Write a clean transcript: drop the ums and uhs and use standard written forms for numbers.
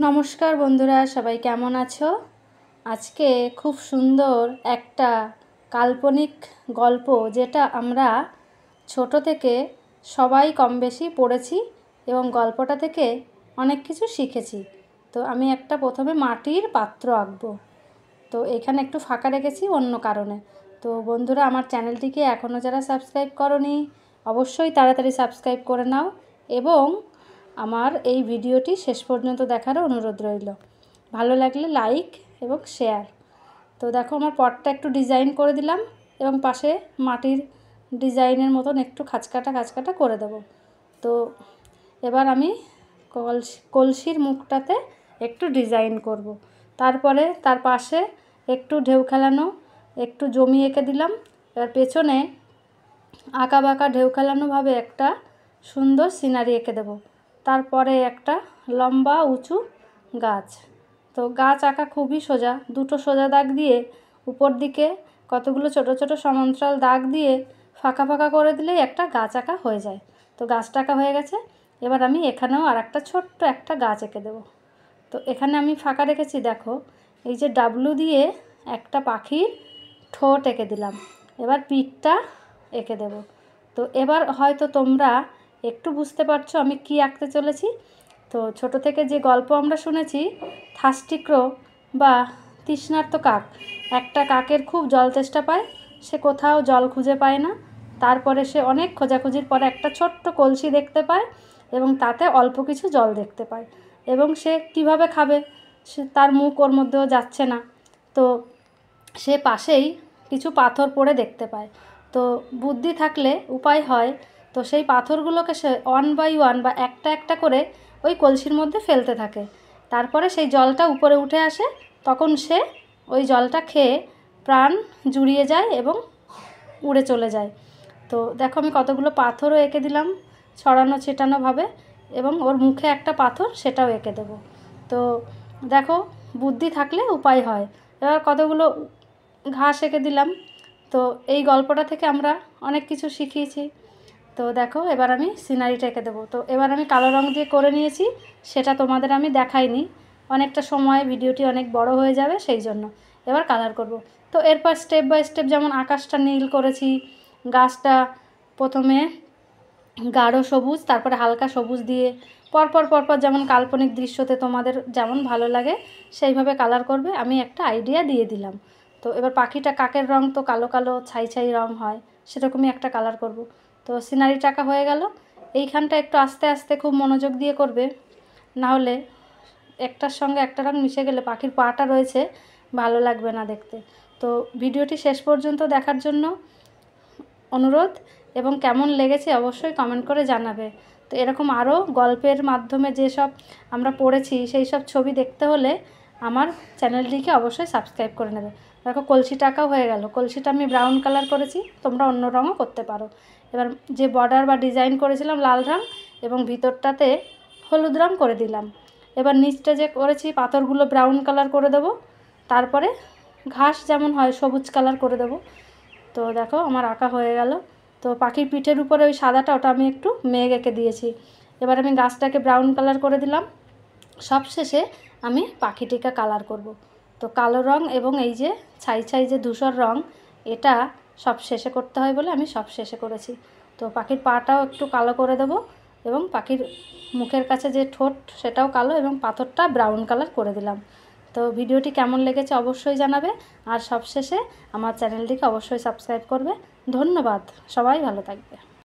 নমস্কার বন্ধুরা, সবাই কেমন আছো? আজকে খুব সুন্দর একটা কাল্পনিক গল্প, যেটা আমরা ছোট থেকে সবাই কম বেশি পড়েছি এবং গল্পটা থেকে অনেক কিছু শিখেছি। তো আমি একটা প্রথমে মাটির পাত্র আঁকবো। তো এখানে একটু ফাঁকা রেখেছি অন্য কারণে। তো বন্ধুরা, আমার চ্যানেলটিকে এখনও যারা সাবস্ক্রাইব করোনি, অবশ্যই তাড়াতাড়ি সাবস্ক্রাইব করে নাও এবং আমার এই ভিডিওটি শেষ পর্যন্ত দেখারও অনুরোধ রইল। ভালো লাগলে লাইক এবং শেয়ার। তো দেখো, আমার পটটা একটু ডিজাইন করে দিলাম এবং পাশে মাটির ডিজাইনের মতন একটু খাঁচকাটা করে দেব। তো এবার আমি কলসির মুখটাতে একটু ডিজাইন করব। তারপরে তার পাশে একটু ঢেউ খেলানো একটু জমি এঁকে দিলাম। এবার পেছনে আঁকা বাঁকা ঢেউ খেলানোভাবে একটা সুন্দর সিনারি এঁকে দেবো। তারপরে একটা লম্বা উঁচু গাছ। তো গাছ আঁকা খুবই সোজা। দুটো সোজা দাগ দিয়ে উপর দিকে কতগুলো ছোট ছোট সমান্তরাল দাগ দিয়ে ফাঁকা ফাঁকা করে দিলেই একটা গাছ আঁকা হয়ে যায়। তো গাছটা আঁকা হয়ে গেছে। এবার আমি এখানেও আর একটা ছোট্ট একটা গাছ এঁকে দেবো। তো এখানে আমি ফাঁকা রেখেছি, দেখো এই যে ডাবলু দিয়ে একটা পাখির ঠোঁট এঁকে দিলাম। এবার পিঠটা এঁকে দেব। তো এবার হয়তো তোমরা একটু বুঝতে পারছো আমি কি আঁকতে চলেছি। তো ছোট থেকে যে গল্প আমরা শুনেছি, থার্স্টি ক্রো বা তৃষ্ণার্ত কাক, একটা কাকের খুব জল তেষ্টা পায়, সে কোথাও জল খুঁজে পায় না। তারপরে সে অনেক খোঁজাখুঁজির পরে একটা ছোট্ট কলসি দেখতে পায় এবং তাতে অল্প কিছু জল দেখতে পায় এবং সে কিভাবে খাবে, সে তার মুখ ওর মধ্যেও যাচ্ছে না। তো সে পাশেই কিছু পাথর পড়ে দেখতে পায়। তো বুদ্ধি থাকলে উপায় হয়। তো সেই পাথরগুলোকে সে ওয়ান বাই ওয়ান বা একটা একটা করে ওই কলসির মধ্যে ফেলতে থাকে। তারপরে সেই জলটা উপরে উঠে আসে, তখন সে ওই জলটা খেয়ে প্রাণ জুড়িয়ে যায় এবং উড়ে চলে যায়। তো দেখো, আমি কতগুলো পাথরও এঁকে দিলাম ছড়ানো ছিটানোভাবে এবং ওর মুখে একটা পাথর, সেটাও এঁকে দেবো। তো দেখো, বুদ্ধি থাকলে উপায় হয়। এবার কতগুলো ঘাস এঁকে দিলাম। তো এই গল্পটা থেকে আমরা অনেক কিছু শিখিয়েছি। তো দেখো, এবার আমি সিনারিটা এঁকে দেবো। তো এবার আমি কালো রঙ দিয়ে করে নিয়েছি, সেটা তোমাদের আমি দেখাইনি, অনেকটা সময় ভিডিওটি অনেক বড় হয়ে যাবে সেই জন্য। এবার কালার করব। তো এরপর স্টেপ বাই স্টেপ, যেমন আকাশটা নীল করেছি, গাছটা প্রথমে গাঢ় সবুজ, তারপরে হালকা সবুজ দিয়ে পরপর যেমন কাল্পনিক দৃশ্যতে তোমাদের যেমন ভালো লাগে সেইভাবে কালার করবে। আমি একটা আইডিয়া দিয়ে দিলাম। তো এবার পাখিটা, কাকের রং তো কালো কালো ছাই রং হয়, সেরকমই একটা কালার করব। তো সিনারিটা আঁকা হয়ে গেল। এইখানটা একটু আস্তে আস্তে খুব মনোযোগ দিয়ে করবে, নাহলে একটার সঙ্গে একটা রং মিশে গেলে পাখির পাটা রয়েছে, ভালো লাগবে না দেখতে। তো ভিডিওটি শেষ পর্যন্ত দেখার জন্য অনুরোধ এবং কেমন লেগেছে অবশ্যই কমেন্ট করে জানাবে। তো এরকম আরও গল্পের মাধ্যমে যেসব আমরা পড়েছি সেই সব ছবি দেখতে হলে আমার চ্যানেলটিকে অবশ্যই সাবস্ক্রাইব করে নেবে। দেখো, কলসিটা আঁকাও হয়ে গেল। কলসিটা আমি ব্রাউন কালার করেছি, তোমরা অন্য রঙও করতে পারো। এবার যে বর্ডার বা ডিজাইন করেছিলাম লাল রঙ এবং ভিতরটাতে হলুদ রঙ করে দিলাম। এবার নিচটা যে করেছি পাথরগুলো ব্রাউন কালার করে দেবো। তারপরে ঘাস যেমন হয় সবুজ কালার করে দেবো। তো দেখো, আমার আঁকা হয়ে গেল। তো পাখির পিঠের উপরে ওই সাদাটা, ওটা আমি একটু মেঘ এঁকে দিয়েছি। এবার আমি গাছটাকে ব্রাউন কালার করে দিলাম। সবশেষে আমি পাখিটিকে কালার করব। তো কালো রঙ এবং এই যে ছাই যে ধূসর রঙ, এটা সব শেষে করতে হয় বলে আমি সব শেষে করেছি। তো পাখির পাটাও একটু কালো করে দেব এবং পাখির মুখের কাছে যে ঠোঁট, সেটাও কালো এবং পাথরটা ব্রাউন কালার করে দিলাম। তো ভিডিওটি কেমন লেগেছে অবশ্যই জানাবে আর সবশেষে আমার চ্যানেলটিকে অবশ্যই সাবস্ক্রাইব করবে। ধন্যবাদ, সবাই ভালো থাকবে।